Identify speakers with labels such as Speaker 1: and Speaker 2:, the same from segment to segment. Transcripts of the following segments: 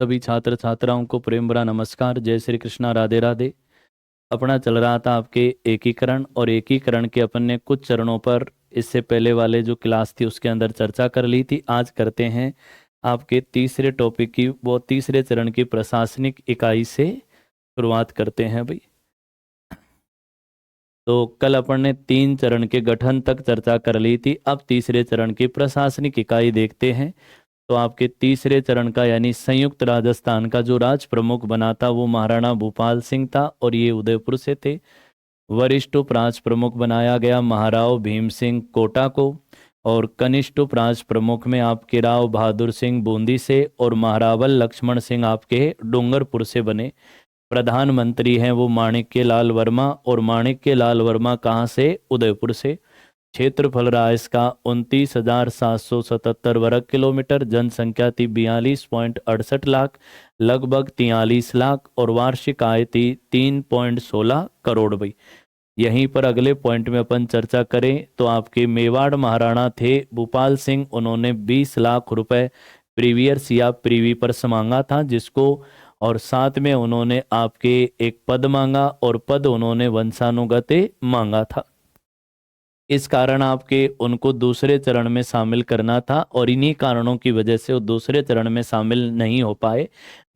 Speaker 1: सभी छात्र छात्राओं को प्रेम भरा नमस्कार। जय श्री कृष्णा, राधे राधे। अपना चल रहा था आपके एकीकरण, और एकीकरण के अपन ने कुछ चरणों पर इससे पहले वाले जो क्लास थी उसके अंदर चर्चा कर ली थी। आज करते हैं आपके तीसरे टॉपिक की, वो तीसरे चरण की प्रशासनिक इकाई से शुरुआत करते हैं भाई। तो कल अपन ने 3 चरण के गठन तक चर्चा कर ली थी, अब तीसरे चरण की प्रशासनिक इकाई देखते हैं। तो आपके तीसरे चरण का यानी संयुक्त राजस्थान का जो राज प्रमुख बना था वो महाराणा भूपाल सिंह था, और ये उदयपुर से थे। वरिष्ठ उपराज प्रमुख बनाया गया महाराव भीम सिंह कोटा को, और कनिष्ठ उपराज प्रमुख में आपके राव बहादुर सिंह बूंदी से और महारावल लक्ष्मण सिंह आपके डूंगरपुर से बने। प्रधानमंत्री हैं वो माणिक्य लाल वर्मा, और माणिक्य लाल वर्मा कहाँ से? उदयपुर से। क्षेत्रफल रहा इसका 29,777 वर्ग किलोमीटर। जनसंख्या थी 42.68 लाख, लगभग 43 लाख, और वार्षिक आय थी 3.16 करोड़ भाई। यहीं पर अगले पॉइंट में अपन चर्चा करें तो आपके मेवाड़ महाराणा थे भूपाल सिंह, उन्होंने 20 लाख रुपए प्रीवियर्स या प्रीवी पर मांगा था जिसको, और साथ में उन्होंने आपके एक पद मांगा, और पद उन्होंने वंशानुगत मांगा था। इस कारण आपके उनको दूसरे चरण में शामिल करना था, और इन्हीं कारणों की वजह से वो दूसरे चरण में शामिल नहीं हो पाए।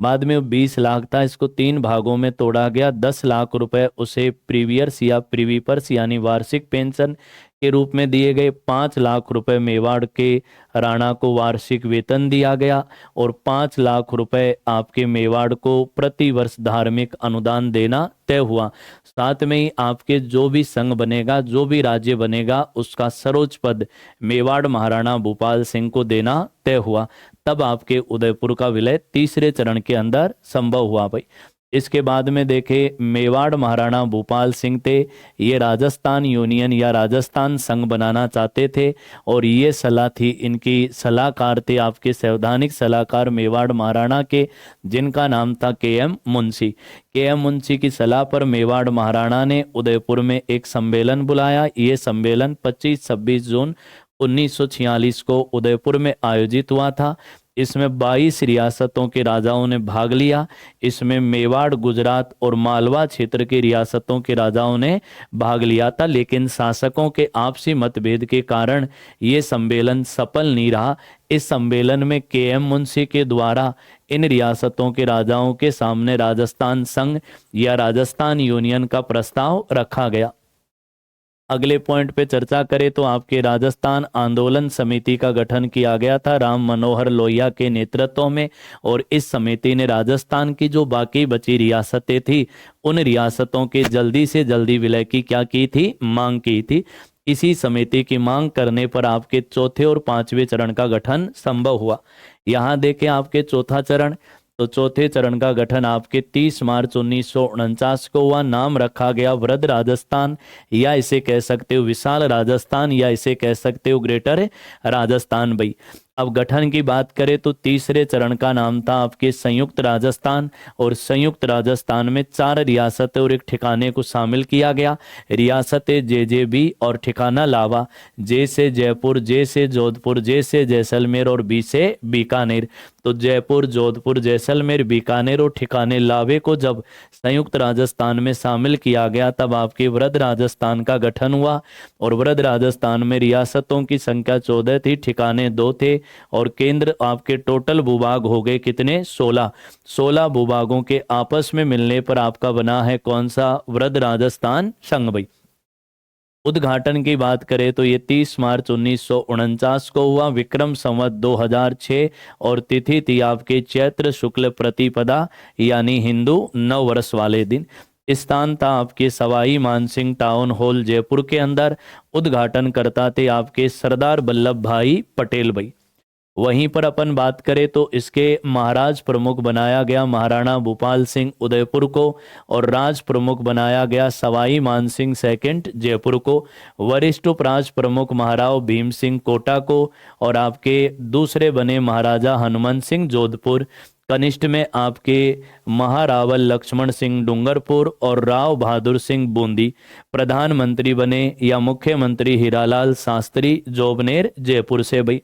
Speaker 1: बाद में वो 20 लाख था, इसको 3 भागों में तोड़ा गया। 10 लाख रुपए उसे प्रीवियर्स या प्रीवीपर्स यानी वार्षिक पेंशन के रूप में दिए गए। 5 लाख रुपए मेवाड़ के राणा को वार्षिक वेतन दिया गया, और 5 लाख रुपए आपके मेवाड़ को प्रति वर्ष धार्मिक अनुदान देना तय हुआ। साथ में ही आपके जो भी संघ बनेगा, जो भी राज्य बनेगा, उसका सर्वोच्च पद मेवाड़ महाराणा भूपाल सिंह को देना तय हुआ। तब आपके उदयपुर का विलय तीसरे चरण के अंदर संभव हुआ भाई। इसके बाद में देखे मेवाड़ महाराणा भूपाल सिंह थे, ये राजस्थान यूनियन या राजस्थान संघ बनाना चाहते थे, और ये सलाह थी, इनकी सलाहकार थे आपके संवैधानिक सलाहकार मेवाड़ महाराणा के, जिनका नाम था KM मुंशी। KM मुंशी की सलाह पर मेवाड़ महाराणा ने उदयपुर में एक सम्मेलन बुलाया। ये सम्मेलन 25-26 जून 1946 को उदयपुर में आयोजित हुआ था। इसमें 22 रियासतों के राजाओं ने भाग लिया। इसमें मेवाड़, गुजरात और मालवा क्षेत्र की रियासतों के राजाओं ने भाग लिया था, लेकिन शासकों के आपसी मतभेद के कारण ये सम्मेलन सफल नहीं रहा। इस सम्मेलन में KM मुंशी के द्वारा इन रियासतों के राजाओं के सामने राजस्थान संघ या राजस्थान यूनियन का प्रस्ताव रखा गया। अगले पॉइंट पे चर्चा करें तो आपके राजस्थान आंदोलन समिति का गठन किया गया था राम मनोहर लोहिया के नेतृत्व में, और इस समिति ने राजस्थान की जो बाकी बची रियासतें थी उन रियासतों के जल्दी से जल्दी विलय की क्या की थी? मांग की थी। इसी समिति की मांग करने पर आपके चौथे और पांचवें चरण का गठन संभव हुआ। यहाँ देखें आपके चौथा चरण, तो चौथे चरण का गठन आपके 30 मार्च 1949 को हुआ। नाम रखा गया वृद्ध राजस्थान, या इसे कह सकते हो विशाल राजस्थान, या इसे कह सकते हो ग्रेटर राजस्थान भाई। अब गठन की बात करें तो तीसरे चरण का नाम था आपके संयुक्त राजस्थान, और संयुक्त राजस्थान में 4 रियासतें और एक ठिकाने को शामिल किया गया। रियासतें JJB और ठिकाना लावा। J से जयपुर, J से जोधपुर, J से जैसलमेर और B से बीकानेर। तो जयपुर, जोधपुर, जैसलमेर, बीकानेर और ठिकाने लावे को जब संयुक्त राजस्थान में शामिल किया गया तब आपके वृद्ध राजस्थान का गठन हुआ, और वृद्ध राजस्थान में रियासतों की संख्या 14 थी, ठिकाने 2 थे, और केंद्र आपके टोटल भूभाग हो गए कितने? 16 भूभागों के आपस में मिलने पर आपका बना है कौन सा? वृद्ध राजस्थान संघ भाई। उद्घाटन की बात करें तो ये 30 मार्च 1949 को हुआ, विक्रम संवत 2006, और तिथि थी आपके चैत्र शुक्ल प्रतिपदा यानी हिंदू नव वर्ष वाले दिन। स्थान था आपके सवाई मानसिंह टाउन हॉल जयपुर के अंदर। उद्घाटन करता थे आपके सरदार वल्लभ भाई पटेल भाई। वहीं पर अपन बात करें तो इसके महाराज प्रमुख बनाया गया महाराणा भूपाल सिंह उदयपुर को, और राज प्रमुख बनाया गया सवाई मानसिंह सेकंड जयपुर को। वरिष्ठ उपराज प्रमुख महाराव भीम सिंह कोटा को, और आपके दूसरे बने महाराजा हनुमंत सिंह जोधपुर। कनिष्ठ में आपके महारावल लक्ष्मण सिंह डूंगरपुर और राव बहादुर सिंह बूंदी। प्रधानमंत्री बने या मुख्यमंत्री हीरालाल शास्त्री जोबनेर जयपुर से भाई।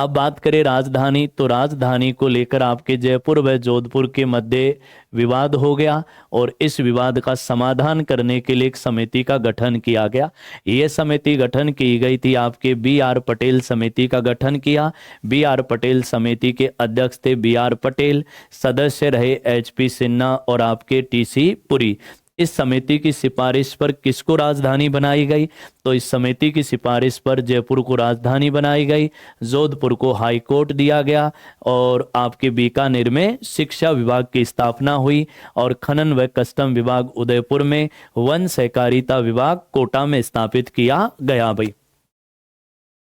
Speaker 1: अब बात करें राजधानी, तो राजधानी को लेकर आपके जयपुर व जोधपुर के मध्य विवाद हो गया और इस विवाद का समाधान करने के लिए एक समिति का गठन किया गया। यह समिति गठन की गई थी, आपके B.R. पटेल समिति का गठन किया। B.R. पटेल समिति के अध्यक्ष थे B.R. पटेल, सदस्य रहे H.P. सिन्हा और आपके T.C. पुरी। इस समिति की सिफारिश पर किसको राजधानी बनाई गई? तो इस समिति की सिफारिश पर जयपुर को राजधानी बनाई गई, जोधपुर को हाई कोर्ट दिया गया और आपके बीकानेर में शिक्षा विभाग की स्थापना हुई और खनन व कस्टम विभाग उदयपुर में, वन सहकारिता विभाग कोटा में स्थापित किया गया। भाई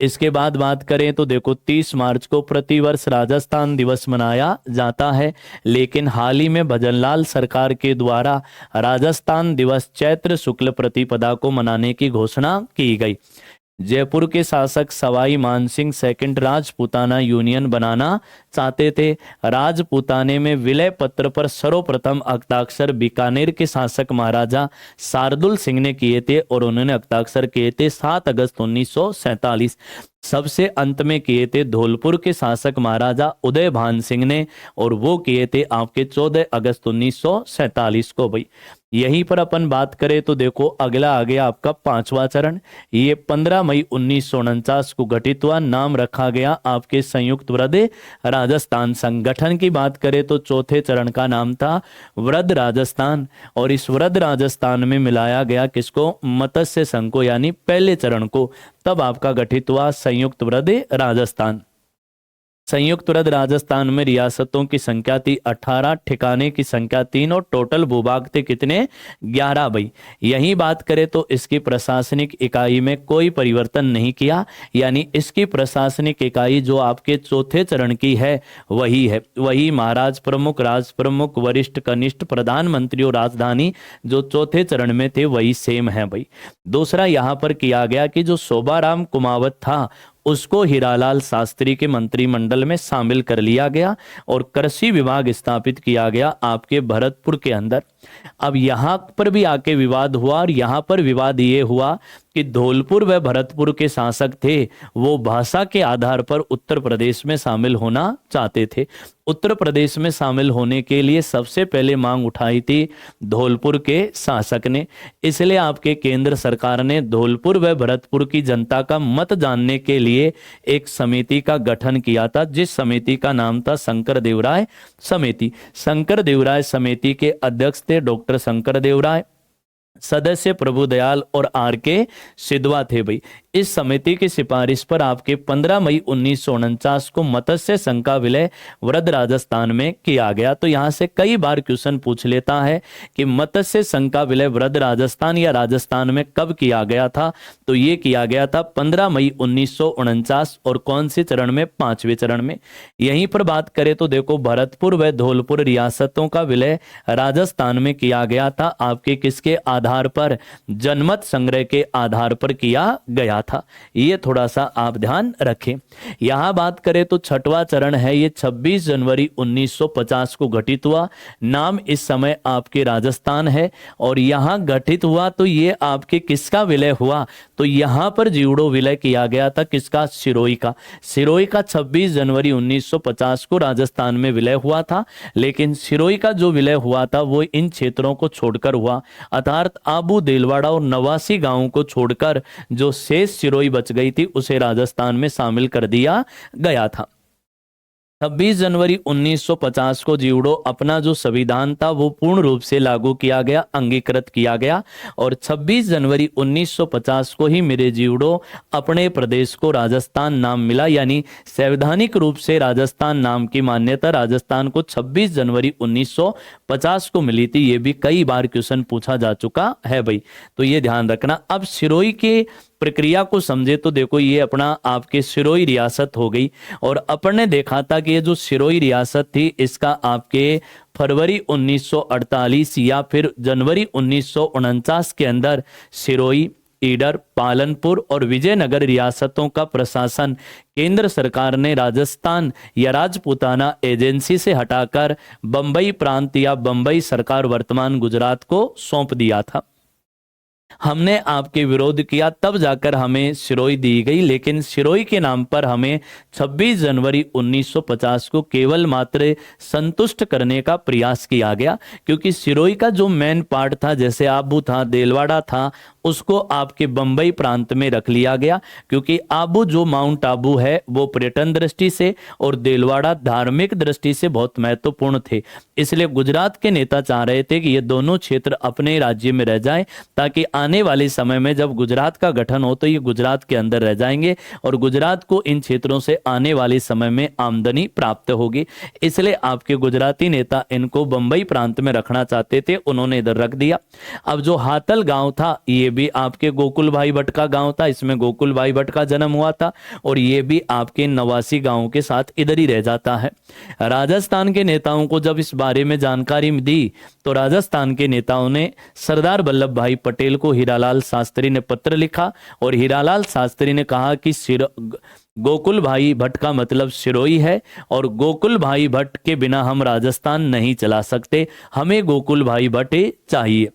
Speaker 1: इसके बाद बात करें तो देखो 30 मार्च को प्रतिवर्ष राजस्थान दिवस मनाया जाता है, लेकिन हाल ही में भजनलाल सरकार के द्वारा राजस्थान दिवस चैत्र शुक्ल प्रतिपदा को मनाने की घोषणा की गई। जयपुर के शासक सवाई मानसिंह सेकंड राजपूताना यूनियन बनाना चाहते थे। राजपूताने में विलय पत्र पर सर्वप्रथम हस्ताक्षर बीकानेर के शासक महाराजा शार्दुल सिंह ने किए थे और उन्होंने हस्ताक्षर किए थे 7 अगस्त 1947। सबसे अंत में किए थे धौलपुर के शासक महाराजा उदय भान सिंह ने और वो किए थे आपके 14 अगस्त 1947 को। भाई यहीं पर अपन बात करें तो देखो अगला आ गया आपका 5वां चरण। ये 15 मई 1949 को गठित हुआ, नाम रखा गया आपके संयुक्त वृद्ध राजस्थान। संगठन की बात करें तो चौथे चरण का नाम था वृद्ध राजस्थान और इस वृद्ध राजस्थान में मिलाया गया किसको? मत्स्य संघ को, यानी पहले चरण को। तब आपका गठित हुआ संयुक्त वृद्ध राजस्थान। संयुक्त वृद्ध राजस्थान में रियासतों की संख्या थी 18, ठिकाने की संख्या 3 और टोटल भूभाग थे कितने? 11। भाई यही बात करें तो इसकी प्रशासनिक इकाई में कोई परिवर्तन नहीं किया, यानी इसकी प्रशासनिक इकाई जो आपके चौथे चरण की है वही है, वही महाराज प्रमुख, राज प्रमुख, वरिष्ठ, कनिष्ठ, प्रधानमंत्री और राजधानी जो चौथे चरण में थे वही सेम है। भाई दूसरा यहाँ पर किया गया कि जो शोभाराम कुमावत था उसको हीरालाल शास्त्री के मंत्रिमंडल में शामिल कर लिया गया और कृषि विभाग स्थापित किया गया आपके भरतपुर के अंदर। अब यहाँ पर भी आके विवाद हुआ और यहाँ पर विवाद ये हुआ कि धौलपुर व भरतपुर के शासक थे वो भाषा के आधार पर उत्तर प्रदेश में शामिल होना चाहते थे। उत्तर प्रदेश में शामिल होने के लिए सबसे पहले मांग उठाई थी धौलपुर के शासक ने, इसलिए आपके केंद्र सरकार ने धौलपुर व भरतपुर की जनता का मत जानने के लिए एक समिति का गठन किया था, जिस समिति का नाम था शंकर देवराय समिति। शंकर देवराय समिति के अध्यक्ष थे डॉक्टर शंकर देवराय, सदस्य प्रभुदयाल और R.K. सिद्धवा थे। भाई इस समिति की सिफारिश पर आपके 15 मई 1949 को मत्स्य संघ का विलय वृद्ध राजस्थान में किया गया। तो यहाँ से कई बार क्वेश्चन पूछ लेता है कि मत्स्य संघ का विलय वृद्ध राजस्थान या राजस्थान में कब किया गया था? तो ये किया गया था 15 मई 1949 और कौन से चरण में? 5वें चरण में। यहीं पर बात करें तो देखो भरतपुर व धौलपुर रियासतों का विलय राजस्थान में किया गया था आपके किसके आधार पर? जनमत संग्रह के आधार पर किया गया था। ये थोड़ा सा आप ध्यान रखें। यहां बात करें तो 6वां चरण है, ये 26 जनवरी 1950 को गठित हुआ। नाम इस समय आपके राजस्थान है और यहां गठित हुआ तो ये आपके किसका विलय हुआ? तो यहां पर जीवड़ो विलय किया गया था किसका? सिरोही का। सिरोही का 26 जनवरी 1950 को राजस्थान में विलय हुआ था, लेकिन सिरोही का जो विलय हुआ था वो इन क्षेत्रों को छोड़कर हुआ, अर्थात आबू, देलवाड़ा और नवासी गांवों को छोड़कर जो शेष सिरोही बच गई थी उसे राजस्थान में शामिल कर दिया गया था। 26 जनवरी 1950 को जीवड़ो अपना जो संविधान था वो पूर्ण रूप से लागू किया गया, अंगीकृत किया गया और 26 जनवरी 1950 को ही मेरे जीवड़ो अपने प्रदेश को राजस्थान नाम मिला, यानी संवैधानिक रूप से राजस्थान नाम की मान्यता राजस्थान को 26 जनवरी 1950 को मिली थी। ये भी कई बार क्वेश्चन पूछा जा चुका है भाई, तो ये ध्यान रखना। अब सिरोही के प्रक्रिया को समझे तो देखो ये अपना आपके सिरोही रियासत हो गई और अपन ने देखा था कि ये जो सिरोही रियासत थी इसका आपके फरवरी 1948 या फिर जनवरी 1949 के अंदर सिरोही, ईडर, पालनपुर और विजयनगर रियासतों का प्रशासन केंद्र सरकार ने राजस्थान या राजपूताना एजेंसी से हटाकर बंबई प्रांत या बंबई सरकार वर्तमान गुजरात को सौंप दिया था। हमने आपके विरोध किया, तब जाकर हमें सिरोई दी गई, लेकिन सिरोई के नाम पर हमें 26 जनवरी 1950 को केवल मात्र संतुष्ट करने का प्रयास किया गया, क्योंकि सिरोई का जो मेन पार्ट था, जैसे आबू था, देलवाड़ा था, उसको आपके बंबई प्रांत में रख लिया गया, क्योंकि आबू जो माउंट आबू है वो पर्यटन दृष्टि से और देलवाड़ा धार्मिक दृष्टि से बहुत महत्वपूर्ण थे। इसलिए गुजरात के नेता चाह रहे थे कि ये दोनों क्षेत्र अपने राज्य में रह जाएं, ताकि आने वाले समय में जब गुजरात का गठन हो तो ये गुजरात के अंदर रह जाएंगे और गुजरात को इन क्षेत्रों से आने वाले समय में आमदनी प्राप्त होगी। इसलिए आपके गुजराती नेता इनको बंबई प्रांत में रखना चाहते थे, उन्होंने इधर रख दिया। अब जो हातल गांव था, ये भी आपके गोकुल भाई भट्ट का गांव था, इसमें गोकुल भाई भट्ट का जन्म हुआ था और ये भी आपके नवासी गांव के साथ इधर ही रह जाता है। राजस्थान के नेताओं को जब इस बारे में जानकारी दी तो राजस्थान के नेताओं ने सरदार वल्लभ भाई पटेल को हीरालाल शास्त्री ने पत्र लिखा और हीरालाल शास्त्री ने कहा कि गोकुल भाई भट्ट का मतलब सिरोई है और गोकुल भाई भट्ट के बिना हम राजस्थान नहीं चला सकते, हमें गोकुल भाई भट्ट चाहिए।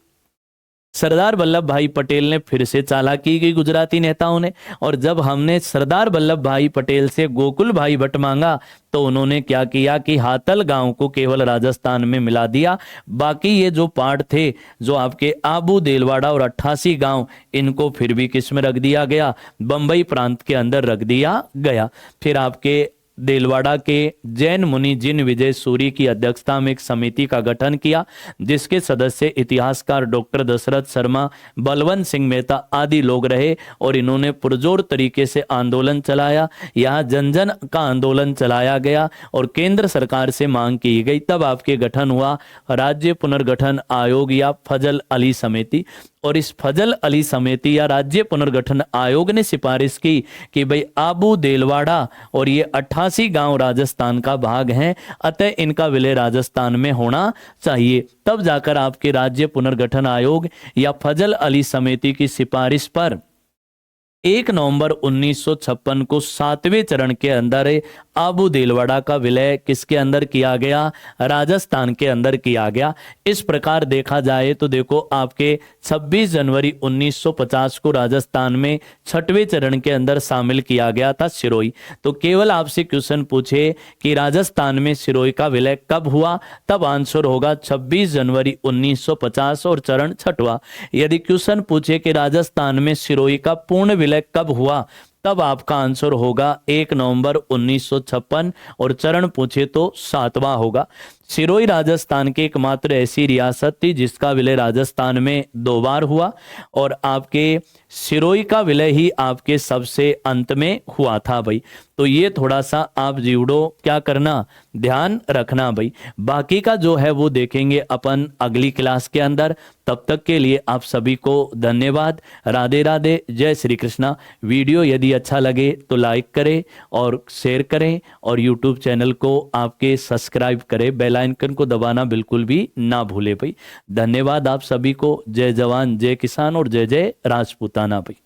Speaker 1: सरदार वल्लभ भाई पटेल ने फिर से चालाकी की गुजराती नेताओं ने, और जब हमने सरदार वल्लभ भाई पटेल से गोकुल भाई भट्ट मांगा तो उन्होंने क्या किया कि हातल गांव को केवल राजस्थान में मिला दिया, बाकी ये जो पार्ट थे, जो आपके आबू, देलवाड़ा और 88 गांव, इनको फिर भी किस में रख दिया गया, बंबई प्रांत के अंदर रख दिया गया। फिर आपके देलवाड़ा के जैन मुनि जिन विजय सूरी की अध्यक्षता में एक समिति का गठन किया, जिसके सदस्य इतिहासकार डॉक्टर दशरथ शर्मा, बलवंत सिंह मेहता आदि लोग रहे और इन्होंने पुरजोर तरीके से आंदोलन चलाया। यहाँ जन जन का आंदोलन चलाया गया और केंद्र सरकार से मांग की गई। तब आपके गठन हुआ राज्य पुनर्गठन आयोग या फजल अली समिति, और इस फजल अली समिति या राज्य पुनर्गठन आयोग ने सिफारिश की कि भाई आबू, देलवाड़ा और ये 88 गांव राजस्थान का भाग हैं, अतः इनका विलय राजस्थान में होना चाहिए। तब जाकर आपके राज्य पुनर्गठन आयोग या फजल अली समिति की सिफारिश पर 1 नवंबर 1956 को 7वें चरण के अंदर आबू देलवाड़ा का विलय किसके अंदर किया गया, राजस्थान के अंदर किया गया। इस प्रकार देखा जाए तो देखो आपके 26 जनवरी 1950 को राजस्थान में 6वें चरण के अंदर शामिल किया गया था सिरोई। तो केवल आपसे क्वेश्चन पूछे कि राजस्थान में सिरोई का विलय कब हुआ, तब आंसर होगा 26 जनवरी 1950 और चरण 6वां। यदि क्वेश्चन पूछे कि राजस्थान में सिरोई का पूर्ण विलय कब हुआ, तब आपका आंसर होगा 1 नवंबर 1956 और चरण पूछे तो 7वां होगा। सिरोई राजस्थान की एकमात्र ऐसी रियासत थी जिसका विलय राजस्थान में 2 बार हुआ और आपके सिरोई का विलय ही आपके सबसे अंत में हुआ था भाई। तो ये थोड़ा सा आप जीवड़ो क्या करना, ध्यान रखना भाई। बाकी का जो है वो देखेंगे अपन अगली क्लास के अंदर। तब तक के लिए आप सभी को धन्यवाद। राधे राधे, जय श्री कृष्णा। वीडियो यदि अच्छा लगे तो लाइक करें और शेयर करें और यूट्यूब चैनल को आपके सब्सक्राइब करें, बेल आइकन को दबाना बिल्कुल भी ना भूले भाई। धन्यवाद आप सभी को। जय जवान, जय किसान और जय जय राजपूताना भाई।